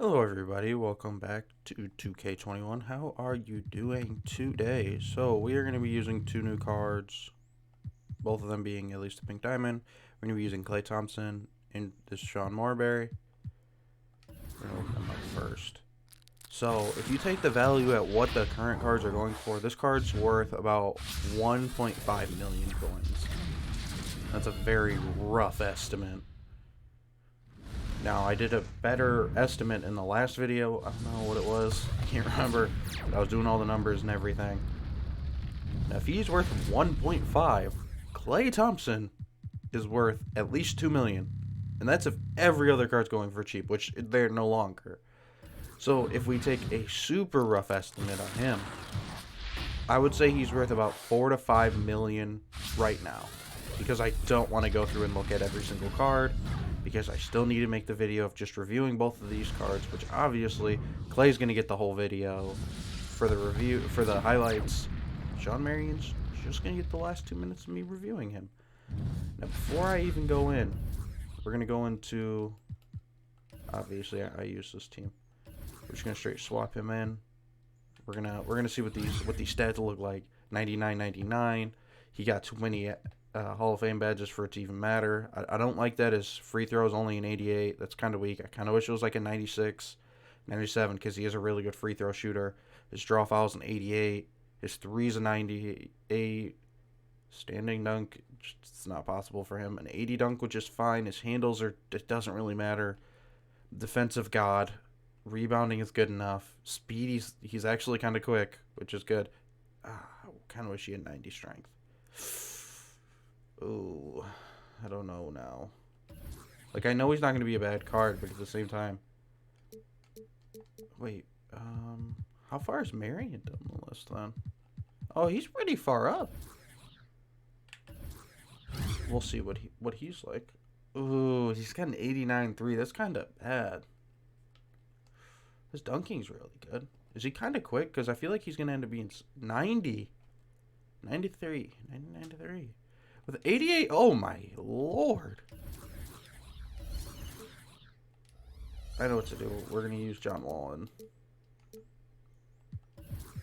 Hello everybody, welcome back to 2K21. How are you doing today? So we are going to be using two new cards, both of them being at least a pink diamond. We're going to be using Klay Thompson and this Shawn Marion. We're going to open them up first. So if you take the value at what the current cards are going for, this card's worth about 1.5 million coins. That's a very rough estimate. Now, I did a better estimate in the last video. I don't know what it was. I can't remember. But I was doing all the numbers and everything. Now, if he's worth 1.5, Klay Thompson is worth at least 2 million. And that's if every other card's going for cheap, which they're no longer. So, if we take a super rough estimate on him, I would say he's worth about 4 to 5 million right now. Because I don't want to go through and look at every single card. Because I still need to make the video of just reviewing both of these cards, which obviously Klay's going to get the whole video for the review, for the highlights. Shawn Marion's just going to get the last 2 minutes of me reviewing him. Now, before I even go in, we're going to go into, obviously I use this team. We're just going to straight swap him in. We're going to see what these stats look like. 99-99. He got too many Hall of Fame badges for it to even matter. I don't like that his free throw is only an 88. That's kind of weak. I kind of wish it was like a 96, 97 because he is a really good free throw shooter. His draw foul is an 88. His three is a 98. Standing dunk, it's not possible for him. An 80 dunk, which is fine. His handles are, it doesn't really matter. Defensive god. Rebounding is good enough. Speed, he's actually kind of quick, which is good. I kind of wish he had 90 strength. Ooh, I don't know now. Like, I know he's not going to be a bad card, but at the same time... Wait, how far is Marion down the list, then? Oh, he's pretty far up. We'll see what he's like. Ooh, he's got an 89-3. That's kind of bad. His dunking's really good. Is he kind of quick? Because I feel like he's going to end up being 90. 93. 93. With 88, oh my lord. I know what to do. We're going to use John Wall and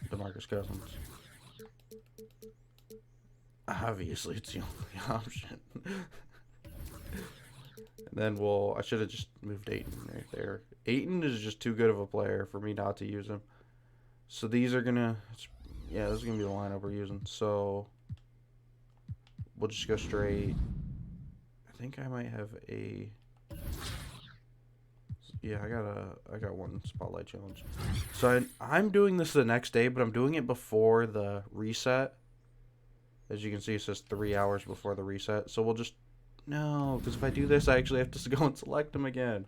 DeMarcus Cousins. Obviously, it's the only option. And then I should have just moved Ayton right there. Ayton is just too good of a player for me not to use him. So these are going to, yeah, this is going to be the lineup we're using. So we'll just go straight. I think I might have a... Yeah, I got one spotlight challenge. So I'm doing this the next day, but I'm doing it before the reset. As you can see, it says 3 hours before the reset. So we'll just... No, because if I do this, I actually have to go and select him again.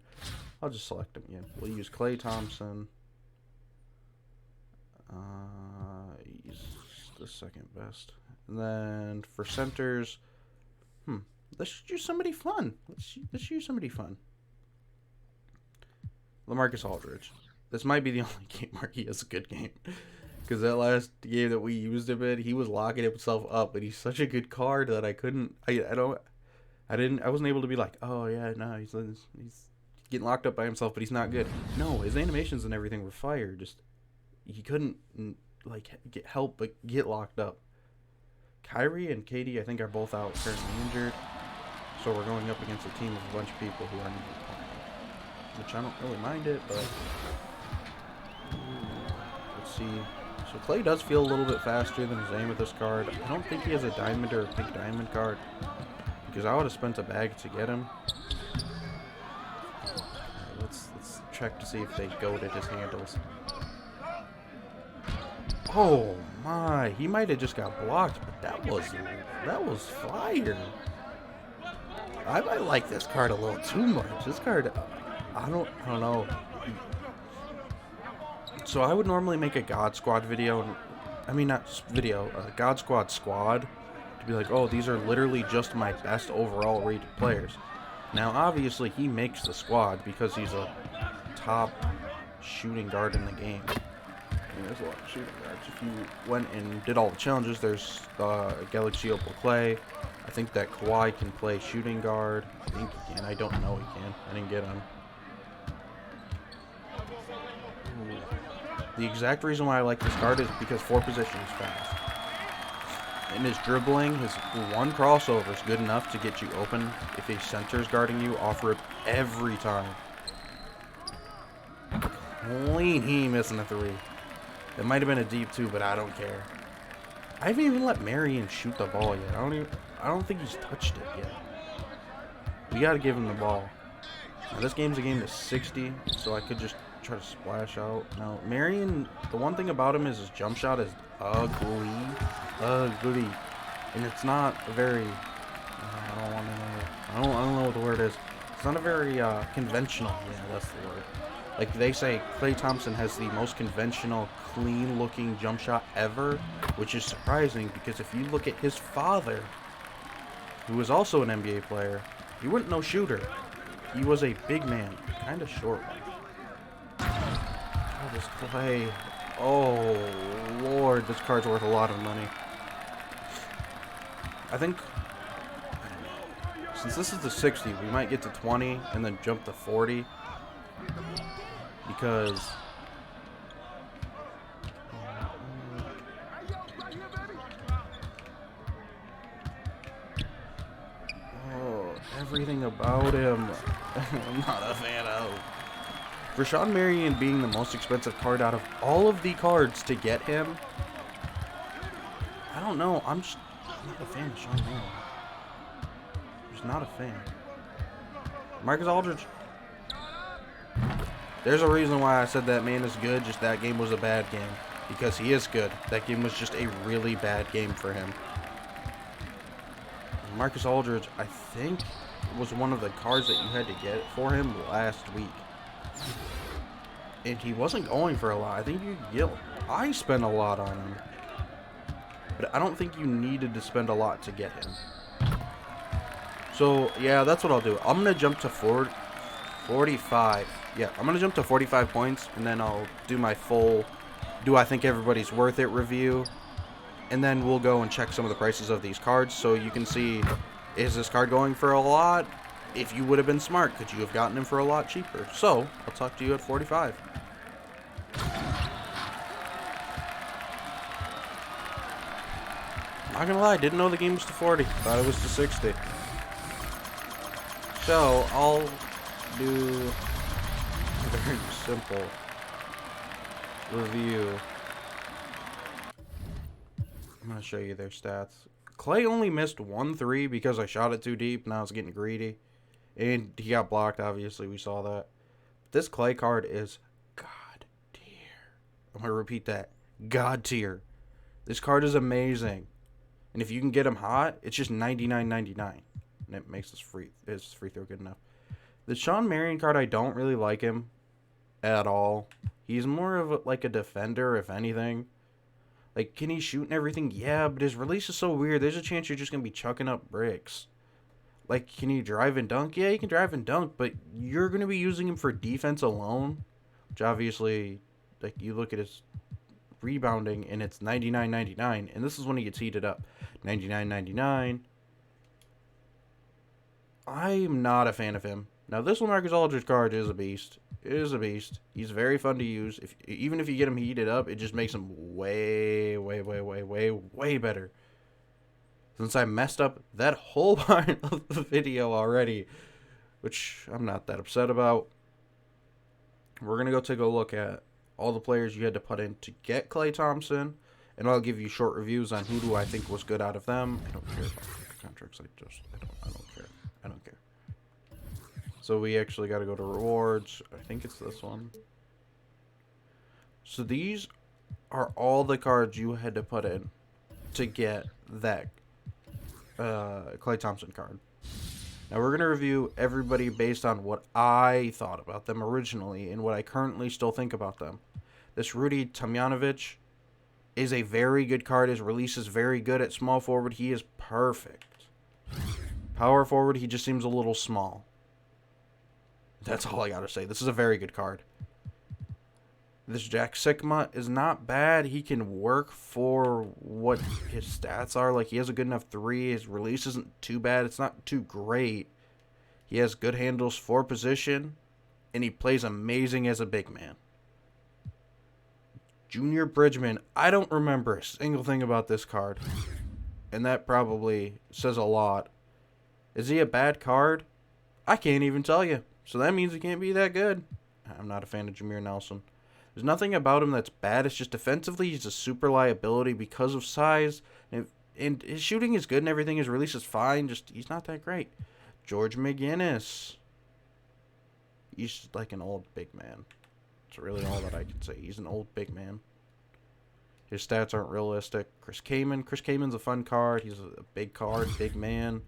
I'll just select him again. We'll use Klay Thompson. He's the second best. And then for centers, let's use somebody fun. Let's use somebody fun. LaMarcus Aldridge. This might be the only game where he has a good game. Because that last game that we used him in, he was locking himself up, but he's such a good card that I couldn't. I wasn't able to be like, oh yeah, no, he's getting locked up by himself, but he's not good. No, his animations and everything were fire. Just he couldn't like help but get locked up. Kyrie and Katie, I think, are both out currently injured, so we're going up against a team of a bunch of people who aren't even playing, which I don't really mind it, but let's see. So Klay does feel a little bit faster than his aim with this card. I don't think he has a diamond or a pink diamond card, because I would have spent a bag to get him. Right, let's check to see if they goated his handles. Oh my, he might have just got blocked, but that was fire. I might like this card a little too much. This card, I don't know. So I would normally make a God Squad video, I mean not video, God Squad squad, to be like, oh, these are literally just my best overall rated players. Now obviously he makes the squad because he's a top shooting guard in the game. There's a lot of shooting guards. If you went and did all the challenges, there's Galaxy Opal Klay. I think that Kawhi can play shooting guard. I think he can. I don't know he can. I didn't get him. The exact reason why I like this card is because 4 position is fast. And his dribbling, his one crossover is good enough to get you open if a center's guarding you off rip every time. Clean, he missing a 3. It might have been a deep 2, but I don't care. I haven't even let Marion shoot the ball yet. I don't think he's touched it yet. We gotta give him the ball. Now, this game's a game to 60, so I could just try to splash out. Now, Marion, the one thing about him is his jump shot is ugly. And it's not a very, I don't want to know, I don't know what the word is. It's not a very conventional, yeah, that's the word. Like they say, Klay Thompson has the most conventional, clean-looking jump shot ever, which is surprising because if you look at his father, who was also an NBA player, he wasn't no shooter. He was a big man, kind of short one. Oh, this Klay. Oh, Lord, this card's worth a lot of money. I think, since this is the 60, we might get to 20 and then jump to 40. Because everything about him I'm not a fan of. For Shawn Marion being the most expensive card out of all of the cards to get him, I don't know, I'm not a fan of Shawn Marion. I'm just not a fan. Marcus Aldridge. There's a reason why I said that man is good, just that game was a bad game. Because he is good. That game was just a really bad game for him. Marcus Aldridge, I think, was one of the cards that you had to get for him last week. And he wasn't going for a lot. I think you could get, I spent a lot on him. But I don't think you needed to spend a lot to get him. So, yeah, that's what I'll do. I'm going to jump to 45. Yeah, I'm going to jump to 45 points, and then I'll do my full, do I think everybody's worth it review. And then we'll go and check some of the prices of these cards so you can see, is this card going for a lot? If you would have been smart, could you have gotten him for a lot cheaper? So, I'll talk to you at 45. Not gonna lie, didn't know the game was to 40. Thought it was to 60. So, I'll do a very simple review. I'm gonna show you their stats. Klay only missed 1 3 because I shot it too deep. Now it's getting greedy. And he got blocked, obviously. We saw that. This Klay card is God tier. I'm going to repeat that. God tier. This card is amazing. And if you can get him hot, it's just $99.99. And it makes his free throw good enough. The Shawn Marion card, I don't really like him at all. He's more of like a defender, if anything. Like, can he shoot and everything? Yeah, but his release is so weird. There's a chance you're just going to be chucking up bricks. Like, can he drive and dunk? Yeah, he can drive and dunk, but you're going to be using him for defense alone. Which obviously, like, you look at his rebounding, and it's $99.99. And this is when he gets heated up. $99.99. I'm not a fan of him. Now, this one, Marcus Aldridge card is a beast. It is a beast. He's very fun to use. Even if you get him heated up, it just makes him way better. Since I messed up that whole part of the video already, which I'm not that upset about, we're going to go take a look at all the players you had to put in to get Klay Thompson, and I'll give you short reviews on who do I think was good out of them. I don't care about the contracts. I don't care. I don't care. So we actually got to go to rewards. I think it's this one. So these are all the cards you had to put in to get that Klay Thompson card. Now we're going to review everybody based on what I thought about them originally and what I currently still think about them. This Rudy Tomjanovic is a very good card. His release is very good. At small forward, he is perfect. Power forward, he just seems a little small. That's all I got to say. This is a very good card. This Jack Sigma is not bad. He can work for what his stats are. Like, he has a good enough 3. His release isn't too bad. It's not too great. He has good handles for position. And he plays amazing as a big man. Junior Bridgman. I don't remember a single thing about this card. And that probably says a lot. Is he a bad card? I can't even tell you. So that means he can't be that good. I'm not a fan of Jameer Nelson. There's nothing about him that's bad. It's just defensively, he's a super liability because of size. And his shooting is good and everything. His release is fine. Just, he's not that great. George McGinnis. He's like an old big man. That's really all that I can say. He's an old big man. His stats aren't realistic. Chris Kaman. Chris Kaman's a fun card. He's a big card, big man.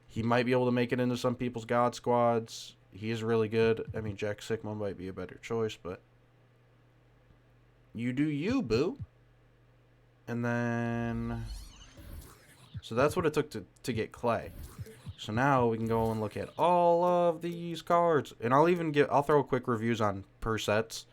He might be able to make it into some people's God squads. He is really good. I mean, Jack Sigma might be a better choice, but you do you, boo. And then, so that's what it took to get Klay. So now we can go and look at all of these cards, and I'll throw quick reviews on per sets.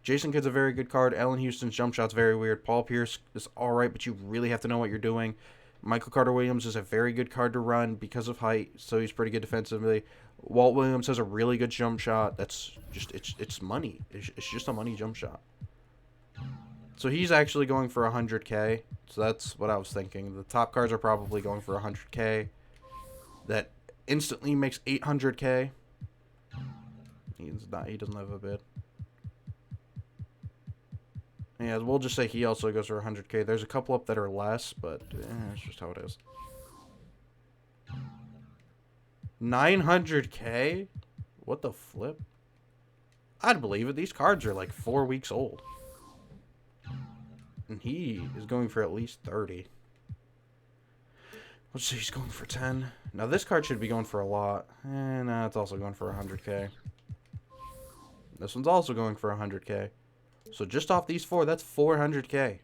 Jason Kidd's a very good card. Allen Houston's jump shot's very weird. Paul Pierce is all right, but you really have to know what you're doing. Michael Carter-Williams is a very good card to run because of height, so he's pretty good defensively. Walt Williams has a really good jump shot. That's just, it's money. It's just a money jump shot. So he's actually going for 100K. So that's what I was thinking. The top cards are probably going for 100K. That instantly makes 800K. He doesn't have a bid. Yeah, we'll just say he also goes for 100K. There's a couple up that are less, but it's just how it is. 900K? What the flip? I'd believe it. These cards are like 4 weeks old. And he is going for at least 30. Let's see, he's going for 10. Now this card should be going for a lot. And it's also going for 100K. This one's also going for 100K. So just off these four, that's 400K.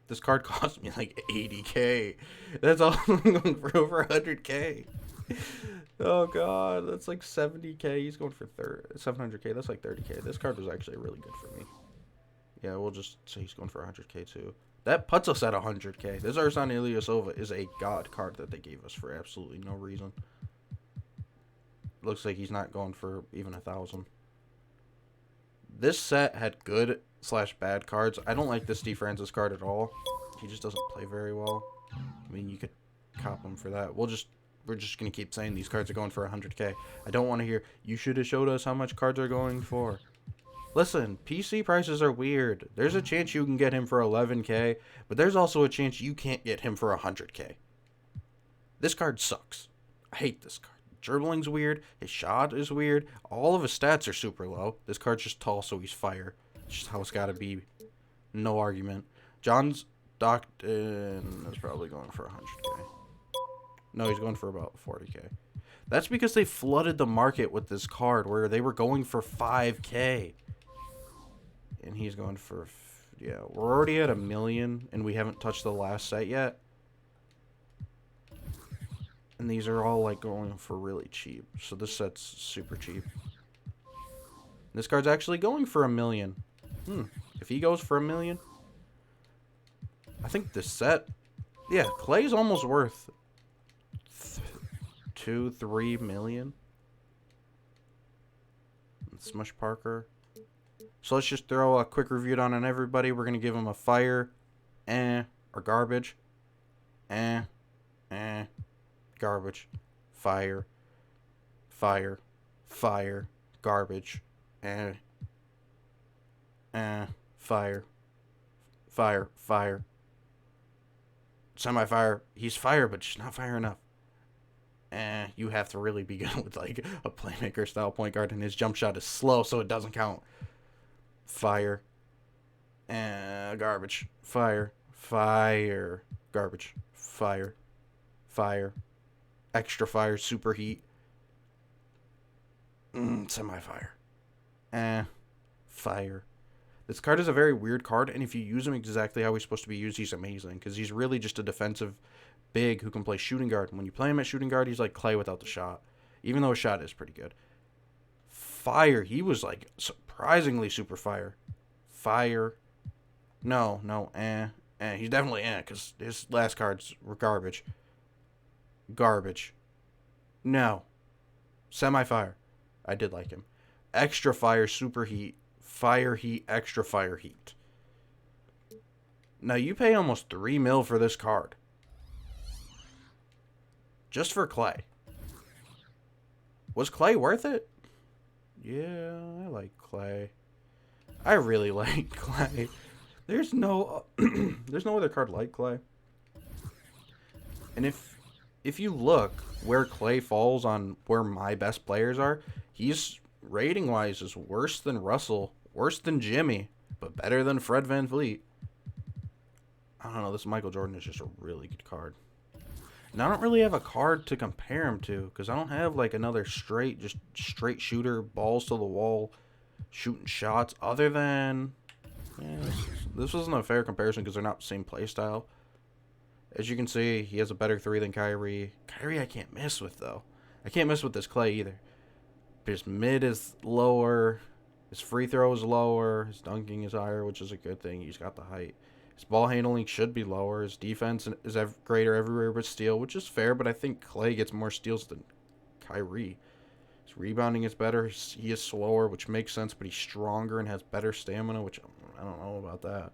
This card cost me like 80K. That's all going for over 100K. Oh god, that's like 70K. He's going for 700K. That's like 30K. This card was actually really good for me. Yeah, we'll just say he's going for 100K too. That puts us at 100K. This Ursan Ilyasova is a god card that they gave us for absolutely no reason. Looks like he's not going for even 1,000. This set had good / bad cards. I don't like this Steve Francis card at all. He just doesn't play very well. I mean, you could cop him for that. We're just gonna keep saying these cards are going for 100K. I don't want to hear, you should have showed us how much cards are going for. Listen, PC prices are weird. There's a chance you can get him for 11K, but there's also a chance you can't get him for 100K. This card sucks. I hate this card. Dribbling's weird. His shot is weird. All of his stats are super low. This card's just tall, so he's fire. It's just how it's got to be. No argument. John's Stockton is probably going for 100K. No, he's going for about 40K. That's because they flooded the market with this card where they were going for 5K. And he's going for, yeah, we're already at 1 million and we haven't touched the last set yet. And these are all like going for really cheap. So this set's super cheap. This card's actually going for 1 million. If he goes for 1 million, I think this set, yeah, Klay's almost worth 2-3 million. Smush Parker. So let's just throw a quick review down on everybody. We're gonna give him a fire, or garbage, garbage, fire, fire, fire, garbage, fire, fire, fire, semi-fire. He's fire, but just not fire enough. You have to really be good with like a playmaker style point guard, and his jump shot is slow, so it doesn't count. Fire, garbage, fire, fire, garbage, fire, fire, extra fire, super heat, semi-fire, fire. This card is a very weird card, and if you use him exactly how he's supposed to be used, he's amazing, because he's really just a defensive big who can play shooting guard. When you play him at shooting guard, he's like Klay without the shot, even though his shot is pretty good. Fire, he was like surprisingly super fire. Fire, no, he's definitely because his last cards were garbage. Garbage. No. Semi-fire. I did like him. Extra fire, super heat, fire heat, extra fire heat. Now you pay almost 3 mil for this card. Just for Klay. Was Klay worth it? Yeah, I like Klay. I really like Klay. There's no there's no other card like Klay. And if you look where Klay falls on where my best players are, he's rating wise is worse than Russell, worse than Jimmy, but better than Fred VanVleet. I don't know, this Michael Jordan is just a really good card. And I don't really have a card to compare him to, because I don't have like another straight shooter, balls to the wall, shooting shots, other than, yeah, this wasn't a fair comparison because they're not the same play style. As you can see, he has a better 3 than Kyrie. Kyrie I can't mess with, though. I can't mess with this Klay either. His mid is lower, his free throw is lower, his dunking is higher, which is a good thing. He's got the height. His ball handling should be lower. His defense is greater everywhere but steal, which is fair, but I think Klay gets more steals than Kyrie. His rebounding is better. He is slower, which makes sense, but he's stronger and has better stamina, which I don't know about that.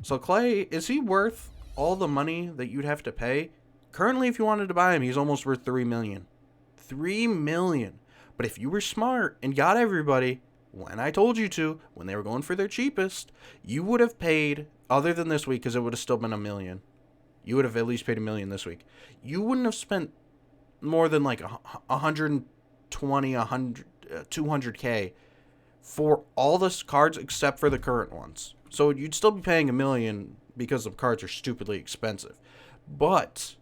So Klay, is he worth all the money that you'd have to pay? Currently, if you wanted to buy him, he's almost worth $3 million. $3 million. But if you were smart and got everybody, when I told you to, when they were going for their cheapest, you would have paid, other than this week, because it would have still been $1 million. You would have at least paid $1 million this week. You wouldn't have spent more than like 120, 200K for all the cards except for the current ones. So you'd still be paying $1 million because the cards are stupidly expensive. But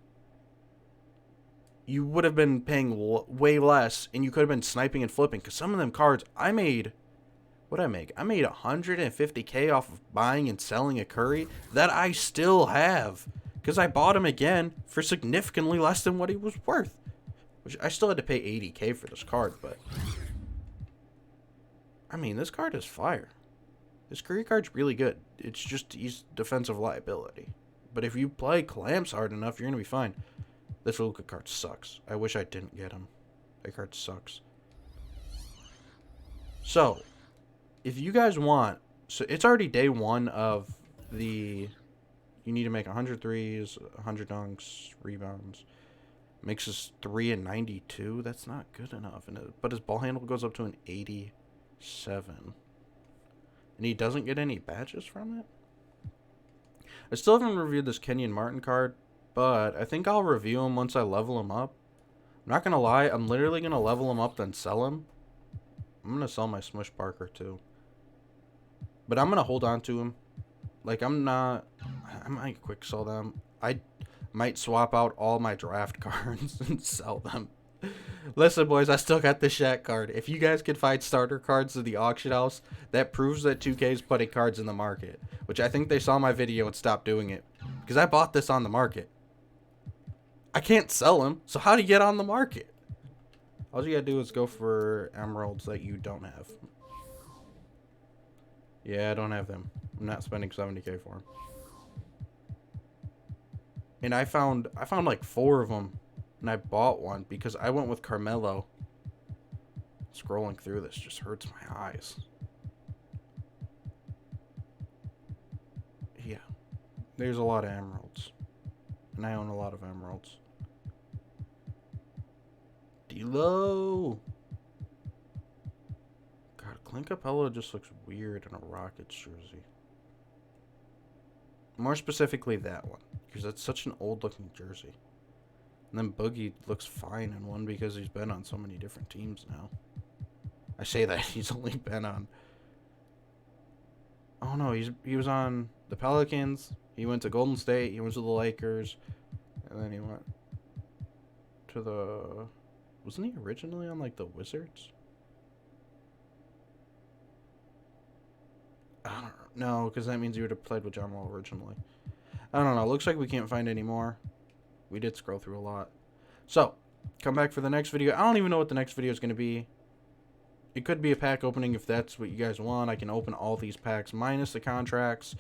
you would have been paying way less, and you could have been sniping and flipping. Because some of them cards, I made 150K off of buying and selling a Curry that I still have. Because I bought him again for significantly less than what he was worth. Which I still had to pay 80K for this card, but I mean, this card is fire. This Curry card's really good. It's just he's defensive liability. But if you play clamps hard enough, you're going to be fine. This Luka card sucks. I wish I didn't get him. That card sucks. So, if you guys want, so it's already day 1 of the, you need to make 100 threes, 100 dunks, rebounds. Makes us 3 and 92. That's not good enough. But his ball handle goes up to an 87. And he doesn't get any badges from it. I still haven't reviewed this Kenyon Martin card, but I think I'll review him once I level him up. I'm not going to lie, I'm literally going to level him up then sell him. I'm going to sell my Smush Parker too. But I'm going to hold on to him. Like, I might quick sell them. I might swap out all my draft cards and sell them. Listen, boys, I still got the Shaq card. If you guys could find starter cards in the auction house, that proves that 2K is putting cards in the market. Which I think they saw my video and stopped doing it. Because I bought this on the market. I can't sell them, so how do you get on the market? All you gotta do is go for emeralds that you don't have. Yeah, I don't have them. I'm not spending 70K for them. And I found like 4 of them. And I bought one because I went with Carmelo. Scrolling through this just hurts my eyes. Yeah. There's a lot of emeralds. And I own a lot of emeralds. D-Lo! God, Clint Capella just looks weird in a Rockets jersey. More specifically that one. Because that's such an old looking jersey. And then Boogie looks fine in one because he's been on so many different teams now. I say that he's only been on... Oh no, he was on the Pelicans. He went to Golden State. He went to the Lakers. And then he went to the... Wasn't he originally on like the Wizards? I don't know, because that means he would have played with John Wall originally. I don't know. Looks like we can't find any more. We did scroll through a lot. So, come back for the next video. I don't even know what the next video is going to be. It could be a pack opening if that's what you guys want. I can open all these packs minus the contracts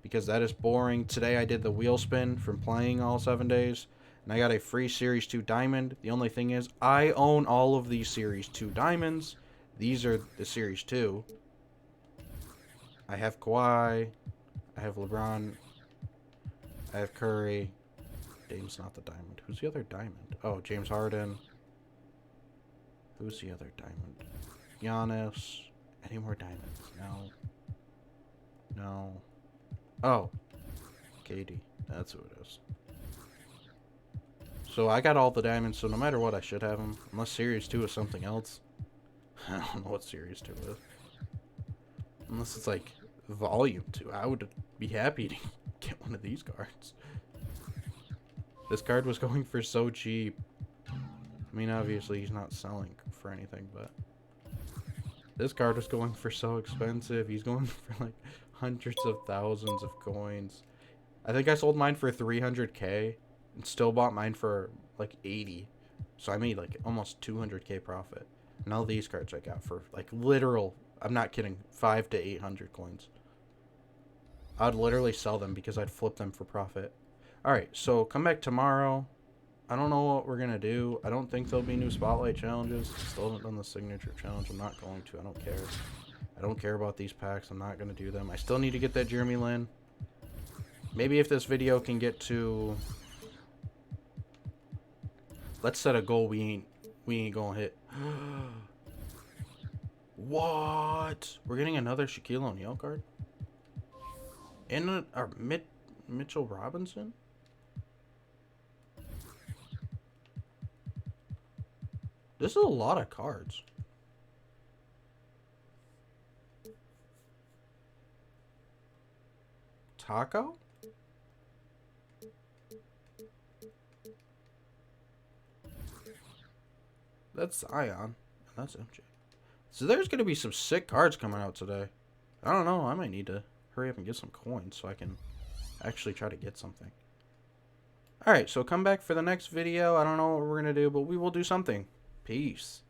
because that is boring. Today I did the wheel spin from playing all 7 days. And I got a free Series 2 diamond. The only thing is, I own all of these Series 2 diamonds. These are the Series 2. I have Kawhi. I have LeBron. I have Curry. Dame's not the diamond. Who's the other diamond? Oh, James Harden. Who's the other diamond? Giannis. Any more diamonds? No. No. Oh. KD. That's who it is. So I got all the diamonds, so no matter what, I should have them. Unless Series 2 is something else. I don't know what Series 2 is. Unless it's like Volume 2. I would be happy to get one of these cards. This card was going for so cheap. I mean, obviously he's not selling for anything, but this card was going for so expensive. He's going for like hundreds of thousands of coins. I think I sold mine for 300k and still bought mine for like 80. So I made like almost 200k profit. And all these cards I got for like literal, I'm not kidding, 5 to 800 coins. I'd literally sell them because I'd flip them for profit. Alright, so come back tomorrow. I don't know what we're going to do. I don't think there'll be new spotlight challenges. Still haven't done the signature challenge. I'm not going to. I don't care. I don't care about these packs. I'm not going to do them. I still need to get that Jeremy Lin. Maybe if this video can get to... Let's set a goal we ain't going to hit. What? We're getting another Shaquille O'Neal card? And our Mitchell Robinson? This is a lot of cards. Taco? That's Zion. That's MJ. So there's going to be some sick cards coming out today. I don't know. I might need to hurry up and get some coins so I can actually try to get something. Alright, so come back for the next video. I don't know what we're going to do, but we will do something. Peace.